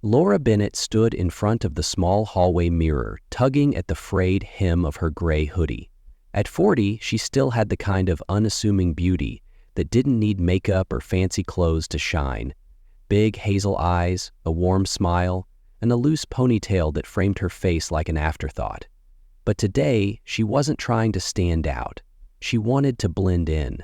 Laura Bennett stood in front of the small hallway mirror, tugging at the frayed hem of her gray hoodie. At 40, she still had the kind of unassuming beauty that didn't need makeup or fancy clothes to shine. Big hazel eyes, a warm smile, and a loose ponytail that framed her face like an afterthought. But today, she wasn't trying to stand out. She wanted to blend in,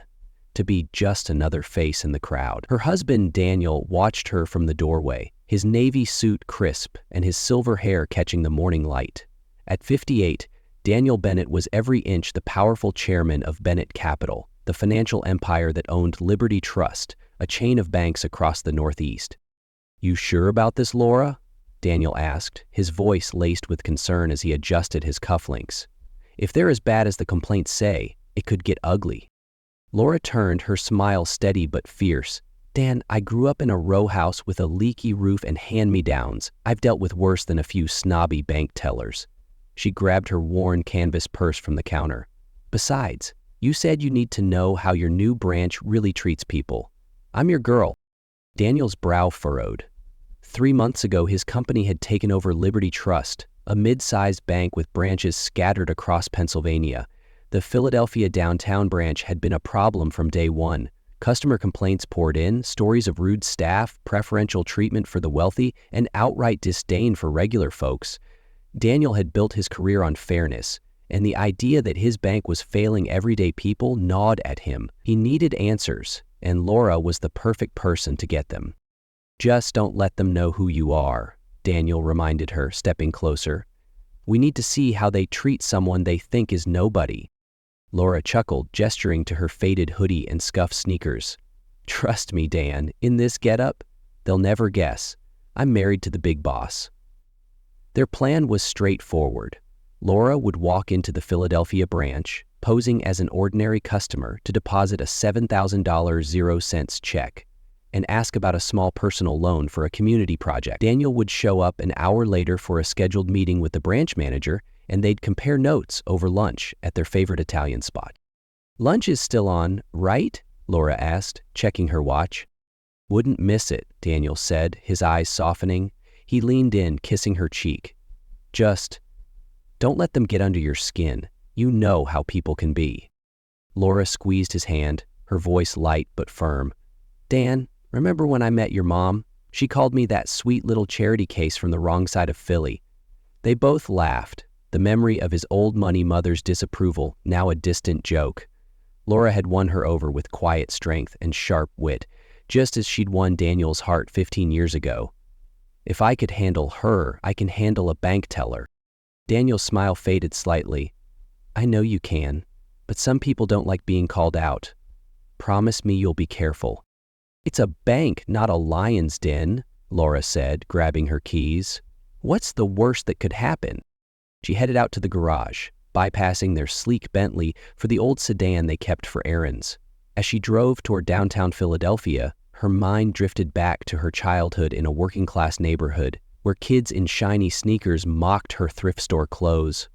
to be just another face in the crowd. Her husband, Daniel, watched her from the doorway, his navy suit crisp and his silver hair catching the morning light. At 58, Daniel Bennett was every inch the powerful chairman of Bennett Capital, the financial empire that owned Liberty Trust, a chain of banks across the Northeast. "You sure about this, Laura?" Daniel asked, his voice laced with concern as he adjusted his cufflinks. "If they're as bad as the complaints say, it could get ugly." Laura turned, her smile steady but fierce. "Dan, I grew up in a row house with a leaky roof and hand-me-downs. I've dealt with worse than a few snobby bank tellers." She grabbed her worn canvas purse from the counter. "Besides, you said you need to know how your new branch really treats people. I'm your girl." Daniel's brow furrowed. 3 months ago, his company had taken over Liberty Trust, a mid-sized bank with branches scattered across Pennsylvania. The Philadelphia downtown branch had been a problem from day one. Customer complaints poured in, stories of rude staff, preferential treatment for the wealthy, and outright disdain for regular folks. Daniel had built his career on fairness, and the idea that his bank was failing everyday people gnawed at him. He needed answers, and Laura was the perfect person to get them. "Just don't let them know who you are," Daniel reminded her, stepping closer. "We need to see how they treat someone they think is nobody." Laura chuckled, gesturing to her faded hoodie and scuffed sneakers. "Trust me, Dan, in this getup, they'll never guess. I'm married to the big boss." Their plan was straightforward. Laura would walk into the Philadelphia branch, posing as an ordinary customer to deposit a $7,000 0-cents check and ask about a small personal loan for a community project. Daniel would show up an hour later for a scheduled meeting with the branch manager, and they'd compare notes over lunch at their favorite Italian spot. "Lunch is still on, right?" Laura asked, checking her watch. "Wouldn't miss it," Daniel said, his eyes softening. He leaned in, kissing her cheek. "Just don't let them get under your skin. You know how people can be." Laura squeezed his hand, her voice light but firm. "Dan, remember when I met your mom? She called me that sweet little charity case from the wrong side of Philly." They both laughed, the memory of his old money mother's disapproval now a distant joke. Laura had won her over with quiet strength and sharp wit, just as she'd won Daniel's heart 15 years ago. "If I could handle her, I can handle a bank teller." Daniel's smile faded slightly. "I know you can, but some people don't like being called out. Promise me you'll be careful." "It's a bank, not a lion's den," Laura said, grabbing her keys. "What's the worst that could happen?" She headed out to the garage, bypassing their sleek Bentley for the old sedan they kept for errands. As she drove toward downtown Philadelphia, her mind drifted back to her childhood in a working-class neighborhood where kids in shiny sneakers mocked her thrift store clothes.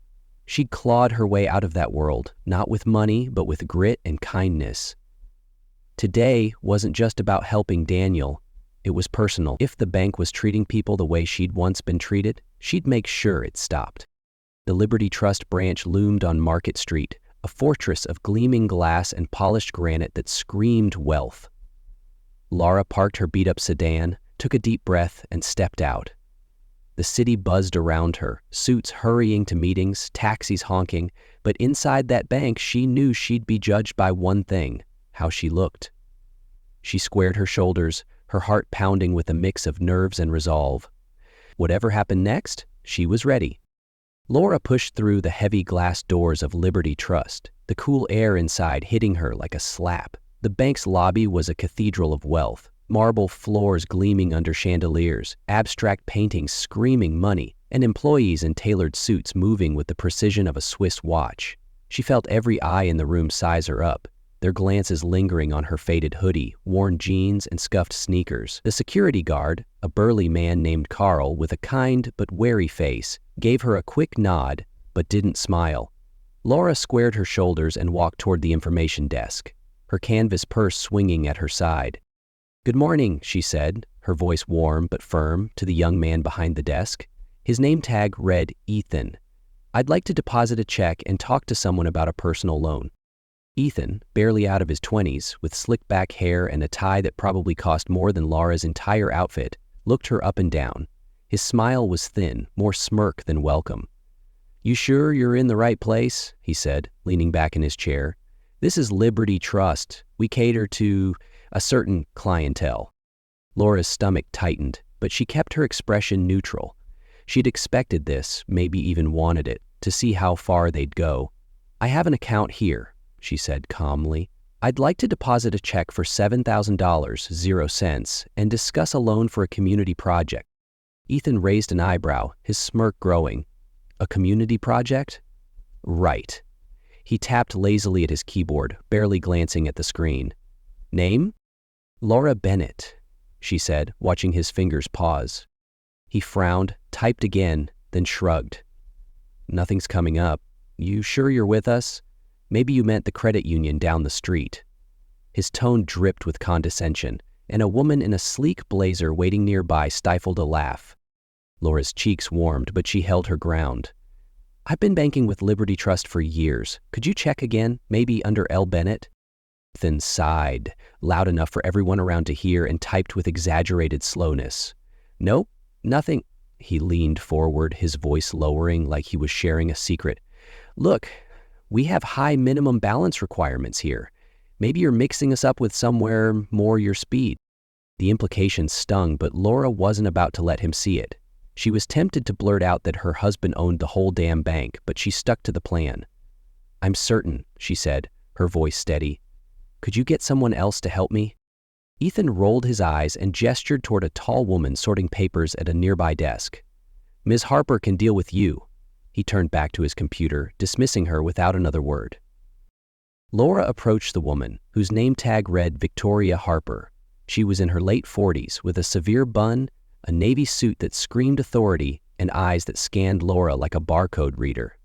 She'd clawed her way out of that world, not with money, but with grit and kindness. Today wasn't just about helping Daniel. It was personal. If the bank was treating people the way she'd once been treated, she'd make sure it stopped. The Liberty Trust branch loomed on Market Street, a fortress of gleaming glass and polished granite that screamed wealth. Laura parked her beat-up sedan, took a deep breath, and stepped out. The city buzzed around her, suits hurrying to meetings, taxis honking, but inside that bank she knew she'd be judged by one thing: how she looked. She squared her shoulders, her heart pounding with a mix of nerves and resolve. Whatever happened next, she was ready. Laura pushed through the heavy glass doors of Liberty Trust, the cool air inside hitting her like a slap. The bank's lobby was a cathedral of wealth, marble floors gleaming under chandeliers, abstract paintings screaming money, and employees in tailored suits moving with the precision of a Swiss watch. She felt every eye in the room size her up, their glances lingering on her faded hoodie, worn jeans, and scuffed sneakers. The security guard, a burly man named Carl with a kind but wary face, gave her a quick nod but didn't smile. Laura squared her shoulders and walked toward the information desk, her canvas purse swinging at her side. "Good morning," she said, her voice warm but firm, to the young man behind the desk. His name tag read Ethan. "I'd like to deposit a check and talk to someone about a personal loan." Ethan, barely out of his 20s, with slick-back hair and a tie that probably cost more than Laura's entire outfit, looked her up and down. His smile was thin, more smirk than welcome. "You sure you're in the right place?" he said, leaning back in his chair. "This is Liberty Trust. We cater to a certain clientele." Laura's stomach tightened, but she kept her expression neutral. She'd expected this, maybe even wanted it, to see how far they'd go. "I have an account here," she said calmly. "I'd like to deposit a check for $7,000, 0 cents, and discuss a loan for a community project." Ethan raised an eyebrow, his smirk growing. "A community project?" "Right." He tapped lazily at his keyboard, barely glancing at the screen. "Name?" "Laura Bennett," she said, watching his fingers pause. He frowned, typed again, then shrugged. "Nothing's coming up. You sure you're with us? Maybe you meant the credit union down the street." His tone dripped with condescension, and a woman in a sleek blazer waiting nearby stifled a laugh. Laura's cheeks warmed, but she held her ground. "I've been banking with Liberty Trust for years. Could you check again, maybe under L. Bennett?" Ethan sighed, loud enough for everyone around to hear, and typed with exaggerated slowness. "Nope, nothing." He leaned forward, his voice lowering like he was sharing a secret. "Look, we have high minimum balance requirements here. Maybe you're mixing us up with somewhere more your speed." The implication stung, but Laura wasn't about to let him see it. She was tempted to blurt out that her husband owned the whole damn bank, but she stuck to the plan. "I'm certain," she said, her voice steady. "Could you get someone else to help me?" Ethan rolled his eyes and gestured toward a tall woman sorting papers at a nearby desk. "Ms. Harper can deal with you." He turned back to his computer, dismissing her without another word. Laura approached the woman, whose name tag read Victoria Harper. She was in her late 40s, with a severe bun, a navy suit that screamed authority, and eyes that scanned Laura like a barcode reader.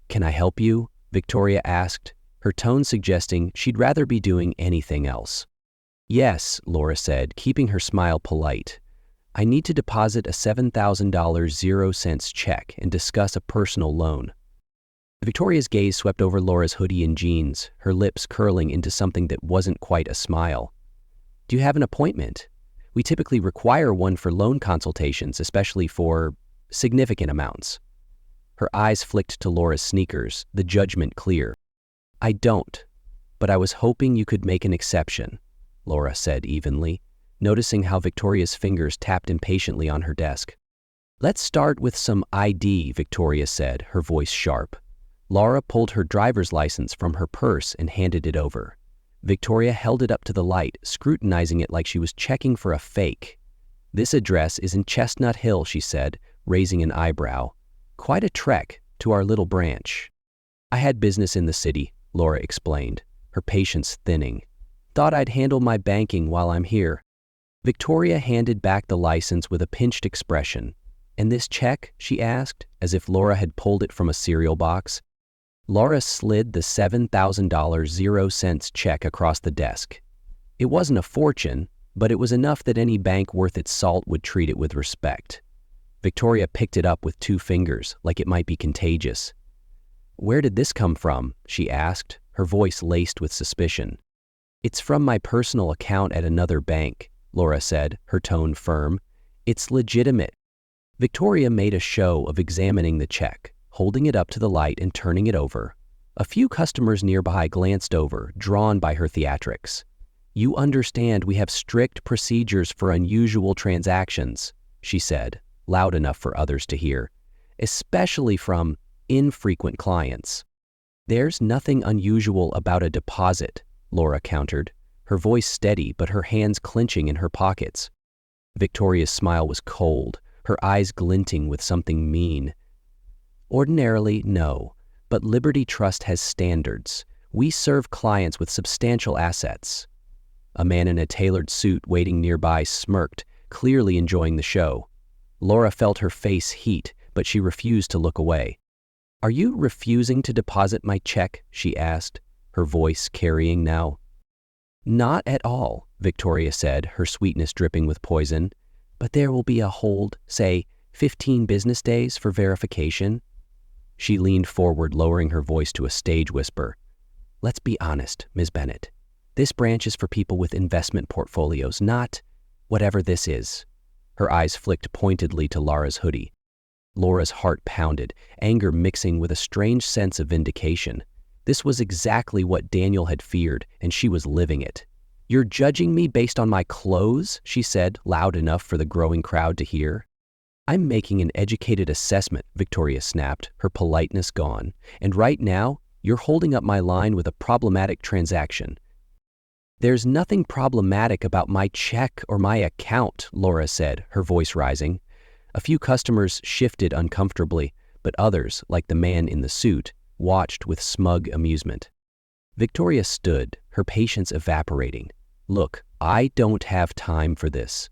"Can I help you?" Victoria asked, her tone suggesting she'd rather be doing anything else. "Yes," Laura said, keeping her smile polite. "I need to deposit a $7,000 0 cents check and discuss a personal loan." Victoria's gaze swept over Laura's hoodie and jeans, her lips curling into something that wasn't quite a smile. "Do you have an appointment? We typically require one for loan consultations, especially for significant amounts." Her eyes flicked to Laura's sneakers, the judgment clear. "I don't, but I was hoping you could make an exception," Laura said evenly, noticing how Victoria's fingers tapped impatiently on her desk. "Let's start with some ID," Victoria said, her voice sharp. Laura pulled her driver's license from her purse and handed it over. Victoria held it up to the light, scrutinizing it like she was checking for a fake. "This address is in Chestnut Hill," she said, raising an eyebrow. "Quite a trek to our little branch." "I had business in the city," Laura explained, her patience thinning. "Thought I'd handle my banking while I'm here." Victoria handed back the license with a pinched expression. "And this check?" she asked, as if Laura had pulled it from a cereal box. Laura slid the $7,000 0 cents check across the desk. It wasn't a fortune, but it was enough that any bank worth its salt would treat it with respect. Victoria picked it up with 2 fingers, like it might be contagious. "Where did this come from?" she asked, her voice laced with suspicion. "It's from my personal account at another bank," Laura said, her tone firm. "It's legitimate." Victoria made a show of examining the check, holding it up to the light and turning it over. A few customers nearby glanced over, drawn by her theatrics. "You understand we have strict procedures for unusual transactions," she said, loud enough for others to hear, "especially from infrequent clients." "There's nothing unusual about a deposit," Laura countered, her voice steady but her hands clenching in her pockets. Victoria's smile was cold, her eyes glinting with something mean. "Ordinarily, no, but Liberty Trust has standards. We serve clients with substantial assets." A man in a tailored suit waiting nearby smirked, clearly enjoying the show. Laura felt her face heat, but she refused to look away. "Are you refusing to deposit my check?" she asked, her voice carrying now. "Not at all. Victoria said, her sweetness dripping with poison. But there will be a hold, say, 15 business days for verification. She leaned forward, lowering her voice to a stage whisper. Let's be honest, Ms. Bennett. This branch is for people with investment portfolios, not whatever this is. Her eyes flicked pointedly to Laura's hoodie. Laura's heart pounded, anger mixing with a strange sense of vindication. This was exactly what Daniel had feared, and she was living it. You're judging me based on my clothes, she said, loud enough for the growing crowd to hear. I'm making an educated assessment, Victoria snapped, her politeness gone. And right now, you're holding up my line with a problematic transaction. There's nothing problematic about my check or my account, Laura said, her voice rising. A few customers shifted uncomfortably, but others, like the man in the suit, watched with smug amusement. Victoria stood, her patience evaporating. Look, I don't have time for this.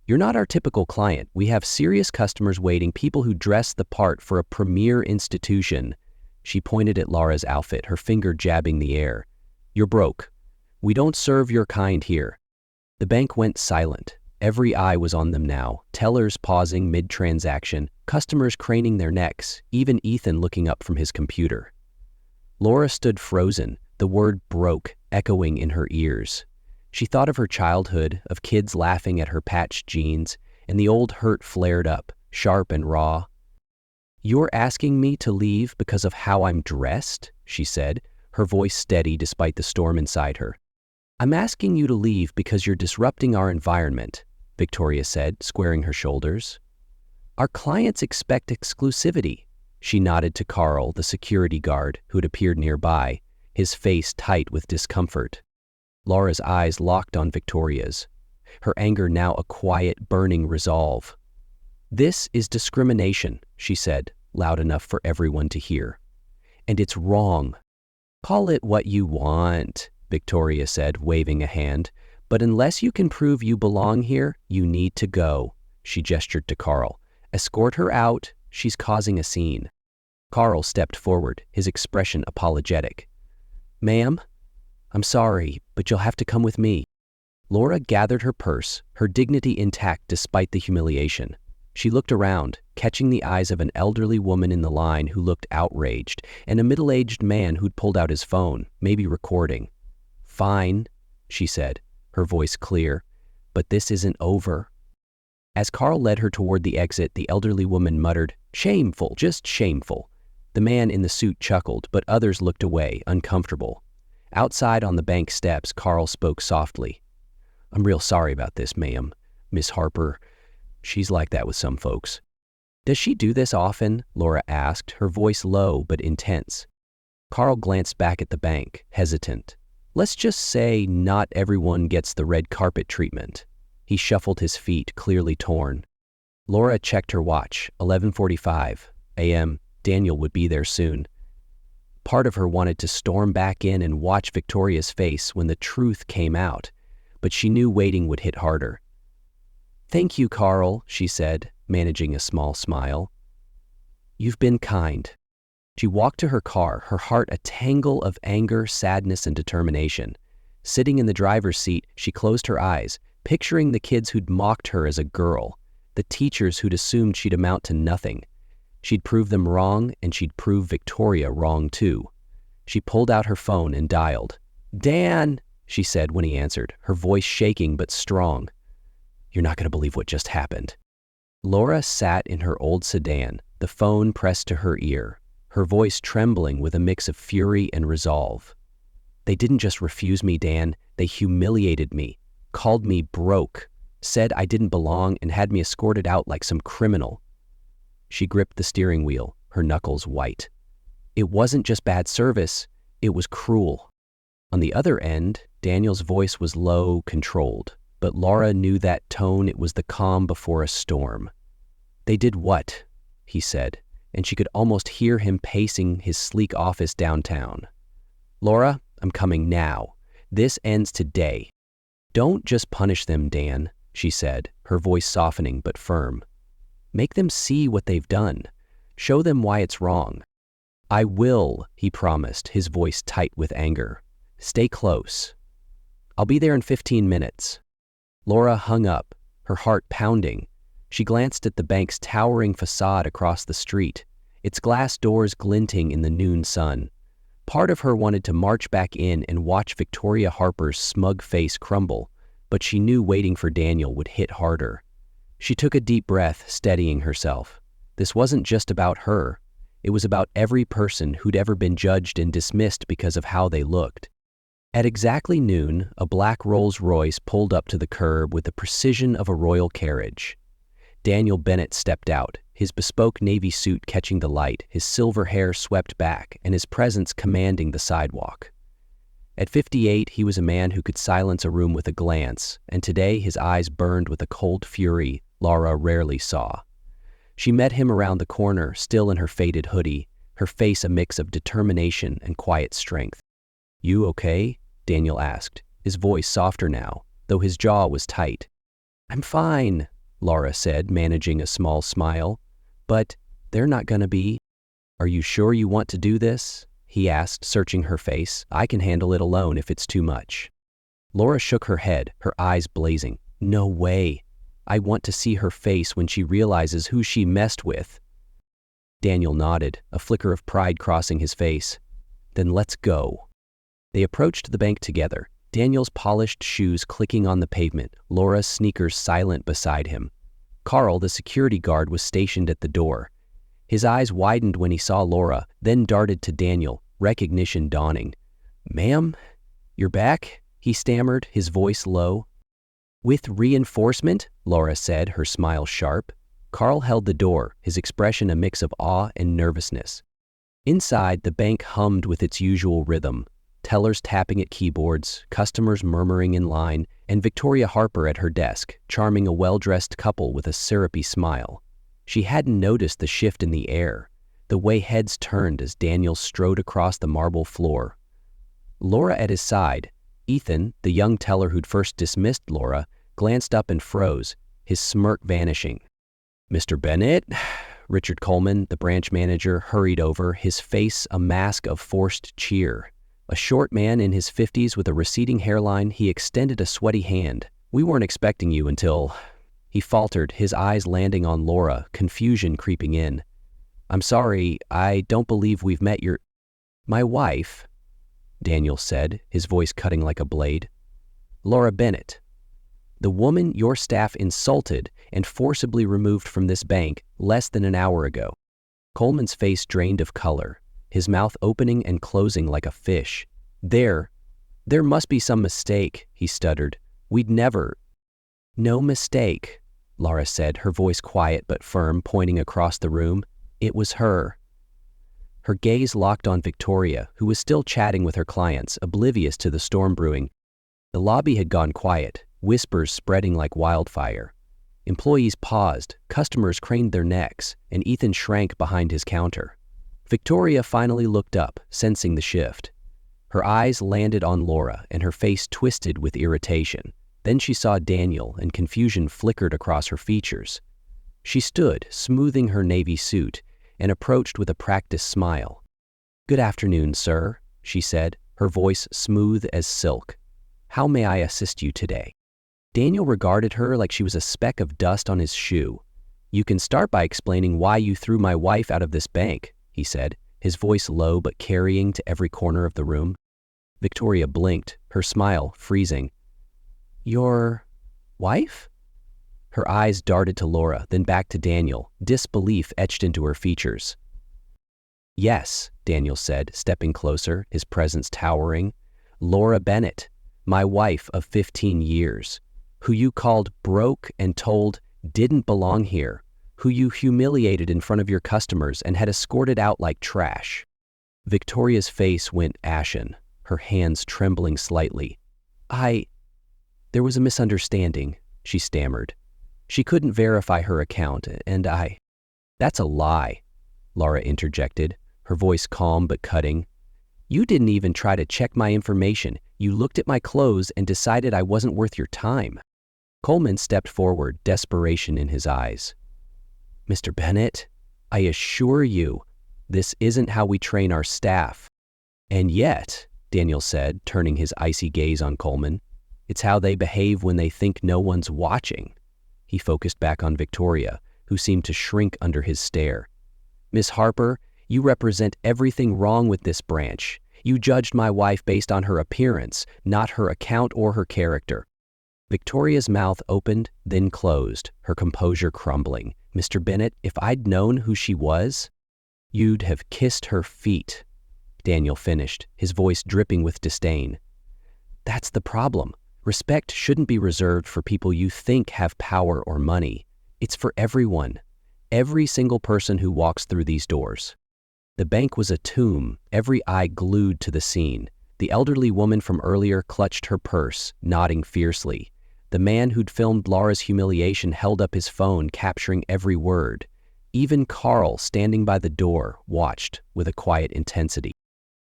You're not our typical client. We have serious customers waiting, people who dress the part for a premier institution. She pointed at Laura's outfit, her finger jabbing the air. You're broke. We don't serve your kind here. The bank went silent. Every eye was on them now, tellers pausing mid-transaction, customers craning their necks, even Ethan looking up from his computer. Laura stood frozen, the word broke echoing in her ears. She thought of her childhood, of kids laughing at her patched jeans, and the old hurt flared up, sharp and raw. You're asking me to leave because of how I'm dressed, she said, her voice steady despite the storm inside her. I'm asking you to leave because you're disrupting our environment, Victoria said, squaring her shoulders. Our clients expect exclusivity. She nodded to Carl, the security guard, who'd appeared nearby, his face tight with discomfort. Laura's eyes locked on Victoria's, her anger now a quiet, burning resolve. This is discrimination, she said, loud enough for everyone to hear. And it's wrong. Call it what you want, Victoria said, waving a hand. But unless you can prove you belong here, you need to go. She gestured to Carl. Escort her out. She's causing a scene. Carl stepped forward, his expression apologetic. Ma'am, I'm sorry, but you'll have to come with me. Laura gathered her purse, her dignity intact despite the humiliation. She looked around, catching the eyes of an elderly woman in the line who looked outraged, and a middle-aged man who'd pulled out his phone, maybe recording. Fine, she said, her voice clear, but this isn't over. As Carl led her toward the exit, the elderly woman muttered, Shameful, just shameful. The man in the suit chuckled, but others looked away, uncomfortable. Outside on the bank steps, Carl spoke softly. I'm real sorry about this, ma'am. Miss Harper, she's like that with some folks. Does she do this often? Laura asked, her voice low but intense. Carl glanced back at the bank, hesitant. Let's just say not everyone gets the red carpet treatment. He shuffled his feet, clearly torn. Laura checked her watch, 11:45 a.m. Daniel would be there soon. Part of her wanted to storm back in and watch Victoria's face when the truth came out, but she knew waiting would hit harder. Thank you, Carl, she said, managing a small smile. You've been kind. She walked to her car, her heart a tangle of anger, sadness, and determination. Sitting in the driver's seat, she closed her eyes, picturing the kids who'd mocked her as a girl, the teachers who'd assumed she'd amount to nothing. She'd prove them wrong, and she'd prove Victoria wrong too. She pulled out her phone and dialed. Dan, she said when he answered, her voice shaking but strong. You're not going to believe what just happened. Laura sat in her old sedan, the phone pressed to her ear, her voice trembling with a mix of fury and resolve. They didn't just refuse me, Dan. They humiliated me, called me broke, said I didn't belong, and had me escorted out like some criminal. She gripped the steering wheel, her knuckles white. It wasn't just bad service, it was cruel. On the other end, Daniel's voice was low, controlled, but Laura knew that tone. It was the calm before a storm. They did what? He said, and she could almost hear him pacing his sleek office downtown. Laura, I'm coming now. This ends today. Don't just punish them, Dan, she said, her voice softening but firm. Make them see what they've done. Show them why it's wrong. I will, he promised, his voice tight with anger. Stay close. I'll be there in 15 minutes. Laura hung up, her heart pounding. She glanced at the bank's towering facade across the street, its glass doors glinting in the noon sun. Part of her wanted to march back in and watch Victoria Harper's smug face crumble, but she knew waiting for Daniel would hit harder. She took a deep breath, steadying herself. This wasn't just about her. It was about every person who'd ever been judged and dismissed because of how they looked. At exactly noon, a black Rolls-Royce pulled up to the curb with the precision of a royal carriage. Daniel Bennett stepped out, his bespoke navy suit catching the light, his silver hair swept back, and his presence commanding the sidewalk. At 58, he was a man who could silence a room with a glance, and today his eyes burned with a cold fury Laura rarely saw. She met him around the corner, still in her faded hoodie, her face a mix of determination and quiet strength. "You okay?" Daniel asked, his voice softer now, though his jaw was tight. "I'm fine," Laura said, managing a small smile. "But they're not gonna be." "Are you sure you want to do this?" he asked, searching her face. "I can handle it alone if it's too much." Laura shook her head, her eyes blazing. "No way. I want to see her face when she realizes who she messed with." Daniel nodded, a flicker of pride crossing his face. "Then let's go." They approached the bank together, Daniel's polished shoes clicking on the pavement, Laura's sneakers silent beside him. Carl, the security guard, was stationed at the door. His eyes widened when he saw Laura, then darted to Daniel, recognition dawning. "Ma'am, you're back?" he stammered, his voice low. "With reinforcement?" Laura said, her smile sharp. Carl held the door, his expression a mix of awe and nervousness. Inside, the bank hummed with its usual rhythm. Tellers tapping at keyboards, customers murmuring in line, and Victoria Harper at her desk, charming a well-dressed couple with a syrupy smile. She hadn't noticed the shift in the air, the way heads turned as Daniel strode across the marble floor. Laura at his side, Ethan, the young teller who'd first dismissed Laura, glanced up and froze, his smirk vanishing. "Mr. Bennett?" Richard Coleman, the branch manager, hurried over, his face a mask of forced cheer. A short man in his 50s with a receding hairline, he extended a sweaty hand. "We weren't expecting you until—" He faltered, his eyes landing on Laura, confusion creeping in. "I'm sorry, I don't believe we've met your—" "My wife," Daniel said, his voice cutting like a blade. "Laura Bennett. The woman your staff insulted and forcibly removed from this bank less than an hour ago." Coleman's face drained of color, his mouth opening and closing like a fish. There must be some mistake," he stuttered. "We'd never—" "No mistake," Laura said, her voice quiet but firm, pointing across the room. "It was her." Her gaze locked on Victoria, who was still chatting with her clients, oblivious to the storm brewing. The lobby had gone quiet, whispers spreading like wildfire. Employees paused, customers craned their necks, and Ethan shrank behind his counter. Victoria finally looked up, sensing the shift. Her eyes landed on Laura, and her face twisted with irritation. Then she saw Daniel, and confusion flickered across her features. She stood, smoothing her navy suit, and approached with a practiced smile. "Good afternoon, sir," she said, her voice smooth as silk. "How may I assist you today?" Daniel regarded her like she was a speck of dust on his shoe. "You can start by explaining why you threw my wife out of this bank," he said, his voice low but carrying to every corner of the room. Victoria blinked, her smile freezing. "Your wife?" Her eyes darted to Laura, then back to Daniel, disbelief etched into her features. "Yes," Daniel said, stepping closer, his presence towering. "Laura Bennett, my wife of 15 years, who you called broke and told didn't belong here, who you humiliated in front of your customers and had escorted out like trash." Victoria's face went ashen, her hands trembling slightly. There was a misunderstanding," she stammered. She couldn't verify her account, and "That's a lie," Laura interjected, her voice calm but cutting. "You didn't even try to check my information. You looked at my clothes and decided I wasn't worth your time." Coleman stepped forward, desperation in his eyes. "Mr. Bennett, I assure you, this isn't how we train our staff." "And yet," Daniel said, turning his icy gaze on Coleman, It's how they behave when they think no one's watching. He focused back on Victoria, who seemed to shrink under his stare. Miss Harper, you represent everything wrong with this branch. You judged my wife based on her appearance, not her account or her character. Victoria's mouth opened, then closed, her composure crumbling. Mr. Bennett, if I'd known who she was, you'd have kissed her feet. Daniel finished, his voice dripping with disdain. That's the problem. Respect shouldn't be reserved for people you think have power or money. It's for everyone. Every single person who walks through these doors. The bank was a tomb, every eye glued to the scene. The elderly woman from earlier clutched her purse, nodding fiercely. The man who'd filmed Laura's humiliation held up his phone, capturing every word. Even Carl, standing by the door, watched with a quiet intensity.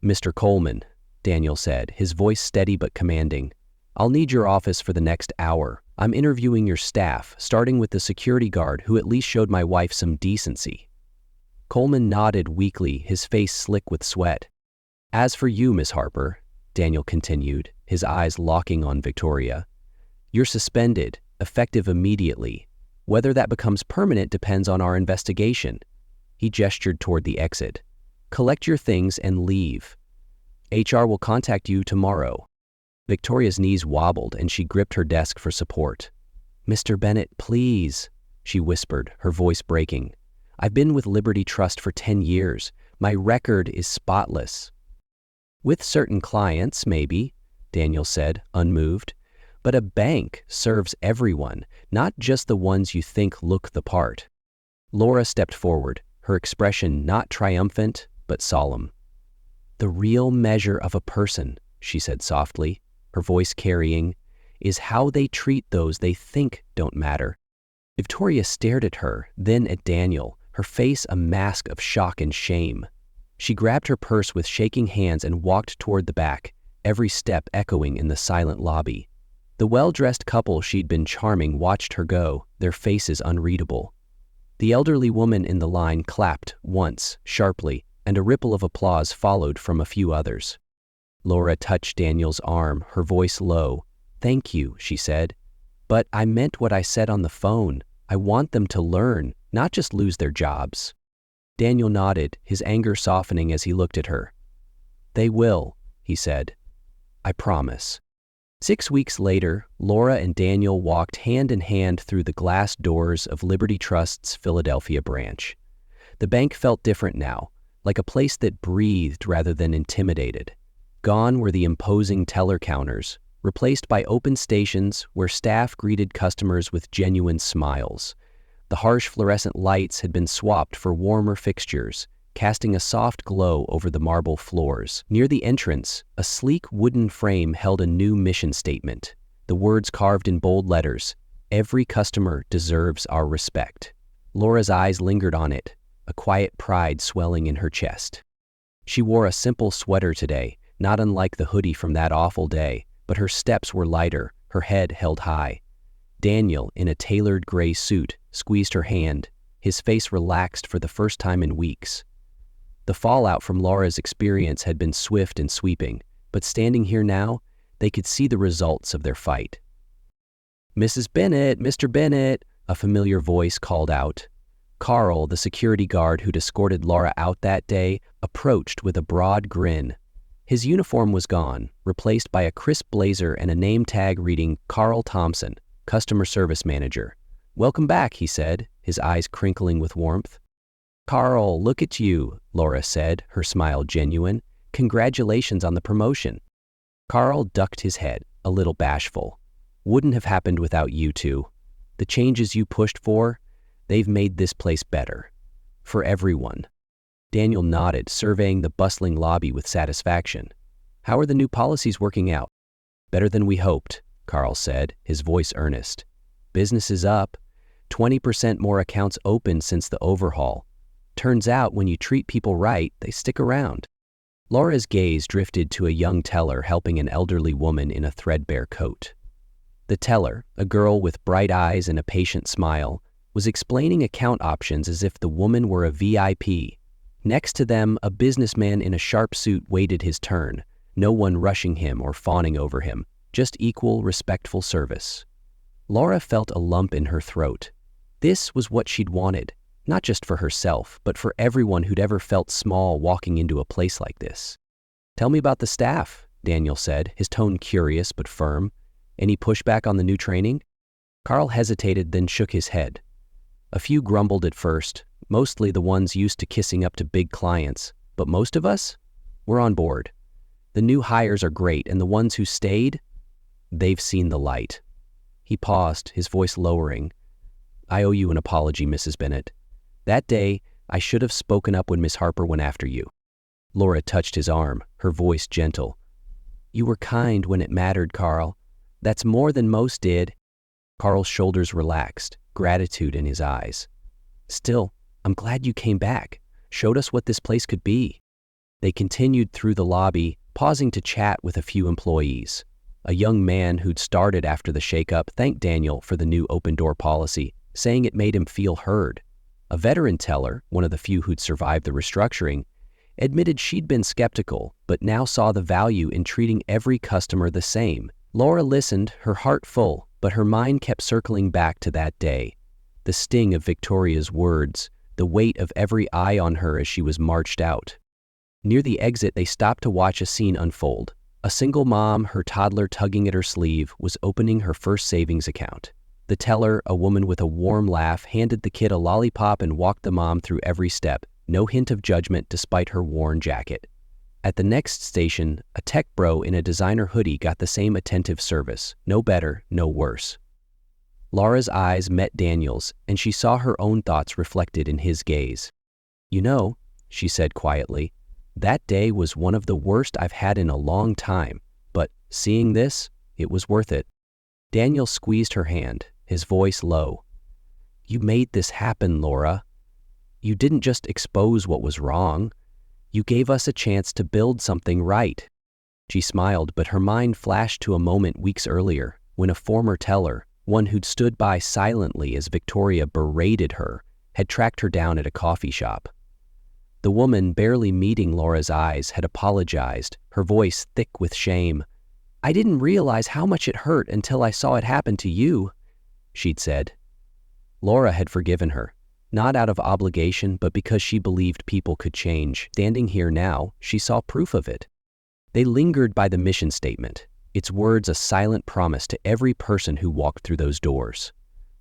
Mr. Coleman, Daniel said, his voice steady but commanding. I'll need your office for the next hour. I'm interviewing your staff, starting with the security guard who at least showed my wife some decency. Coleman nodded weakly, his face slick with sweat. As for you, Miss Harper, Daniel continued, his eyes locking on Victoria, you're suspended, effective immediately. Whether that becomes permanent depends on our investigation. He gestured toward the exit. Collect your things and leave. HR will contact you tomorrow. Victoria's knees wobbled and she gripped her desk for support. Mr. Bennett, please, she whispered, her voice breaking. I've been with Liberty Trust for 10 years. My record is spotless. With certain clients, maybe, Daniel said, unmoved. But a bank serves everyone, not just the ones you think look the part. Laura stepped forward, her expression not triumphant, but solemn. The real measure of a person, she said softly, her voice carrying, is how they treat those they think don't matter. Victoria stared at her, then at Daniel, her face a mask of shock and shame. She grabbed her purse with shaking hands and walked toward the back, every step echoing in the silent lobby. The well-dressed couple she'd been charming watched her go, their faces unreadable. The elderly woman in the line clapped once, sharply, and a ripple of applause followed from a few others. Laura touched Daniel's arm, her voice low. Thank you, she said. But I meant what I said on the phone. I want them to learn, not just lose their jobs. Daniel nodded, his anger softening as he looked at her. They will, he said. I promise. 6 weeks later, Laura and Daniel walked hand in hand through the glass doors of Liberty Trust's Philadelphia branch. The bank felt different now, like a place that breathed rather than intimidated. Gone were the imposing teller counters, replaced by open stations where staff greeted customers with genuine smiles. The harsh fluorescent lights had been swapped for warmer fixtures, casting a soft glow over the marble floors. Near the entrance, a sleek wooden frame held a new mission statement, the words carved in bold letters, "Every customer deserves our respect." Laura's eyes lingered on it, a quiet pride swelling in her chest. She wore a simple sweater today, not unlike the hoodie from that awful day, but her steps were lighter, her head held high. Daniel, in a tailored gray suit, squeezed her hand, his face relaxed for the first time in weeks. The fallout from Laura's experience had been swift and sweeping, but standing here now, they could see the results of their fight. Mrs. Bennett, Mr. Bennett, a familiar voice called out. Carl, the security guard who'd escorted Laura out that day, approached with a broad grin. His uniform was gone, replaced by a crisp blazer and a name tag reading Carl Thompson, Customer Service Manager. Welcome back, he said, his eyes crinkling with warmth. Carl, look at you, Laura said, her smile genuine. Congratulations on the promotion. Carl ducked his head, a little bashful. Wouldn't have happened without you two. The changes you pushed for, they've made this place better. For everyone. Daniel nodded, surveying the bustling lobby with satisfaction. How are the new policies working out? Better than we hoped, Carl said, his voice earnest. Business is up. 20% more accounts opened since the overhaul. Turns out when you treat people right, they stick around. Laura's gaze drifted to a young teller helping an elderly woman in a threadbare coat. The teller, a girl with bright eyes and a patient smile, was explaining account options as if the woman were a VIP. Next to them, a businessman in a sharp suit waited his turn, no one rushing him or fawning over him, just equal, respectful service. Laura felt a lump in her throat. This was what she'd wanted, not just for herself, but for everyone who'd ever felt small walking into a place like this. "Tell me about the staff," Daniel said, his tone curious but firm. "Any pushback on the new training?" Carl hesitated, then shook his head. A few grumbled at first, mostly the ones used to kissing up to big clients, but most of us? We're on board. The new hires are great, and the ones who stayed? They've seen the light. He paused, his voice lowering. "I owe you an apology, Mrs. Bennett. That day, I should have spoken up when Miss Harper went after you." Laura touched his arm, her voice gentle. "You were kind when it mattered, Carl. That's more than most did." Carl's shoulders relaxed, gratitude in his eyes. "Still, I'm glad you came back, showed us what this place could be." They continued through the lobby, pausing to chat with a few employees. A young man who'd started after the shakeup thanked Daniel for the new open-door policy, saying it made him feel heard. A veteran teller, one of the few who'd survived the restructuring, admitted she'd been skeptical, but now saw the value in treating every customer the same. Laura listened, her heart full, but her mind kept circling back to that day. The sting of Victoria's words, the weight of every eye on her as she was marched out. Near the exit, they stopped to watch a scene unfold. A single mom, her toddler tugging at her sleeve, was opening her first savings account. The teller, a woman with a warm laugh, handed the kid a lollipop and walked the mom through every step, no hint of judgment despite her worn jacket. At the next station, a tech bro in a designer hoodie got the same attentive service, no better, no worse. Laura's eyes met Daniel's, and she saw her own thoughts reflected in his gaze. "You know," she said quietly, "that day was one of the worst I've had in a long time, but seeing this, it was worth it." Daniel squeezed her hand, his voice low. "You made this happen, Laura. You didn't just expose what was wrong. You gave us a chance to build something right." She smiled, but her mind flashed to a moment weeks earlier, when a former teller, one who'd stood by silently as Victoria berated her, had tracked her down at a coffee shop. The woman, barely meeting Laura's eyes, had apologized, her voice thick with shame. "I didn't realize how much it hurt until I saw it happen to you," she'd said. Laura had forgiven her, not out of obligation, but because she believed people could change. Standing here now, she saw proof of it. They lingered by the mission statement, its words a silent promise to every person who walked through those doors.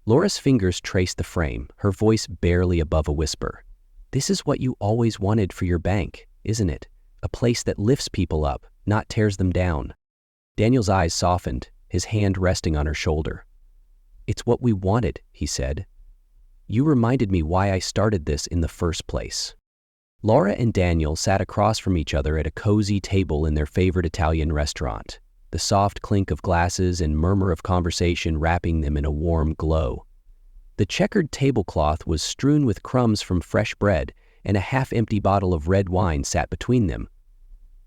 Laura's fingers traced the frame, her voice barely above a whisper. "This is what you always wanted for your bank, isn't it? A place that lifts people up, not tears them down." Daniel's eyes softened, his hand resting on her shoulder. "It's what we wanted," he said. "You reminded me why I started this in the first place." Laura and Daniel sat across from each other at a cozy table in their favorite Italian restaurant, the soft clink of glasses and murmur of conversation wrapping them in a warm glow. The checkered tablecloth was strewn with crumbs from fresh bread, and a half-empty bottle of red wine sat between them.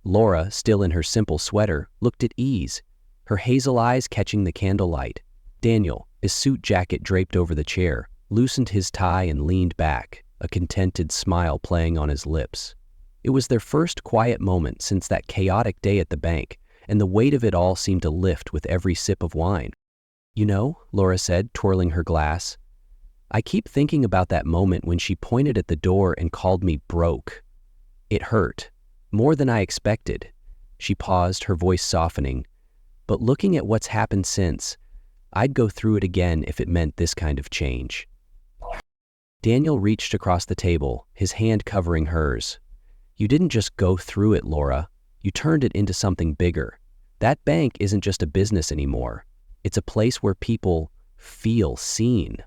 Laura, still in her simple sweater, looked at ease, her hazel eyes catching the candlelight. Daniel, his suit jacket draped over the chair, loosened his tie and leaned back, a contented smile playing on his lips. It was their first quiet moment since that chaotic day at the bank, and the weight of it all seemed to lift with every sip of wine. "You know," Laura said, twirling her glass, "I keep thinking about that moment when she pointed at the door and called me broke. It hurt, more than I expected." She paused, her voice softening. "But looking at what's happened since, I'd go through it again if it meant this kind of change." Daniel reached across the table, his hand covering hers. "You didn't just go through it, Laura. You turned it into something bigger. That bank isn't just a business anymore. It's a place where people feel seen."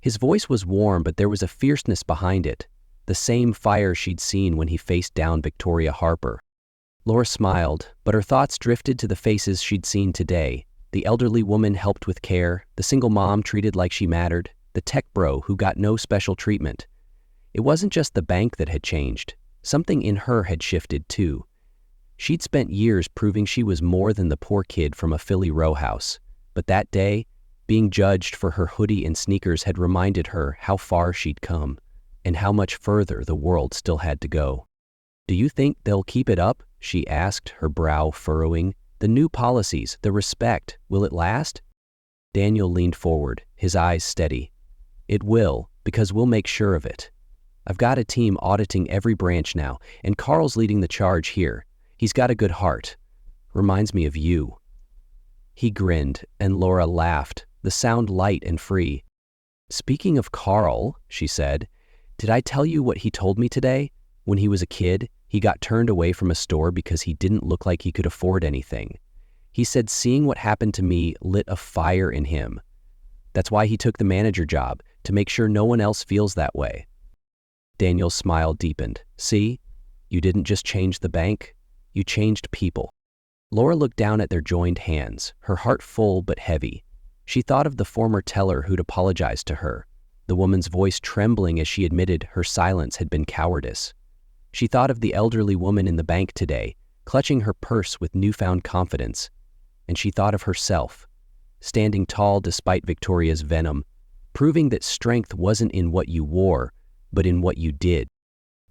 His voice was warm, but there was a fierceness behind it, the same fire she'd seen when he faced down Victoria Harper. Laura smiled, but her thoughts drifted to the faces she'd seen today. The elderly woman helped with care, the single mom treated like she mattered, the tech bro who got no special treatment. It wasn't just the bank that had changed. Something in her had shifted too. She'd spent years proving she was more than the poor kid from a Philly row house. But that day, being judged for her hoodie and sneakers had reminded her how far she'd come, and how much further the world still had to go. "Do you think they'll keep it up?" she asked, her brow furrowing. The new policies, the respect, will it last? Daniel leaned forward, his eyes steady. It will, because we'll make sure of it. I've got a team auditing every branch now, and Carl's leading the charge here. He's got a good heart. Reminds me of you. He grinned, and Laura laughed, the sound light and free. Speaking of Carl, she said, did I tell you what he told me today? When he was a kid, he got turned away from a store because he didn't look like he could afford anything. He said seeing what happened to me lit a fire in him. That's why he took the manager job, to make sure no one else feels that way. Daniel's smile deepened. See? You didn't just change the bank, you changed people. Laura looked down at their joined hands, her heart full but heavy. She thought of the former teller who'd apologized to her, the woman's voice trembling as she admitted her silence had been cowardice. She thought of the elderly woman in the bank today, clutching her purse with newfound confidence. And she thought of herself, standing tall despite Victoria's venom, proving that strength wasn't in what you wore, but in what you did.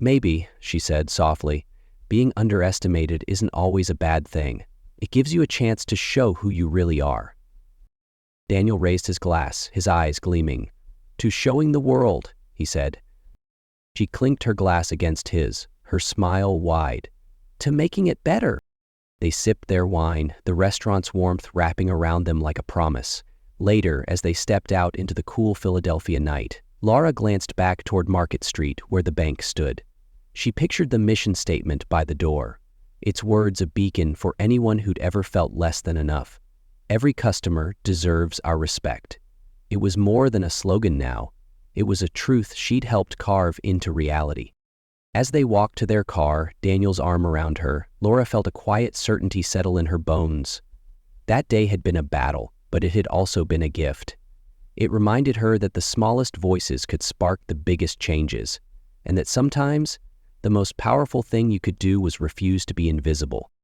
Maybe, she said softly, being underestimated isn't always a bad thing. It gives you a chance to show who you really are. Daniel raised his glass, his eyes gleaming. To showing the world, he said. She clinked her glass against his, her smile wide. To making it better. They sipped their wine, the restaurant's warmth wrapping around them like a promise. Later, as they stepped out into the cool Philadelphia night, Laura glanced back toward Market Street where the bank stood. She pictured the mission statement by the door, its words a beacon for anyone who'd ever felt less than enough. Every customer deserves our respect. It was more than a slogan now. It was a truth she'd helped carve into reality. As they walked to their car, Daniel's arm around her, Laura felt a quiet certainty settle in her bones. That day had been a battle, but it had also been a gift. It reminded her that the smallest voices could spark the biggest changes, and that sometimes the most powerful thing you could do was refuse to be invisible.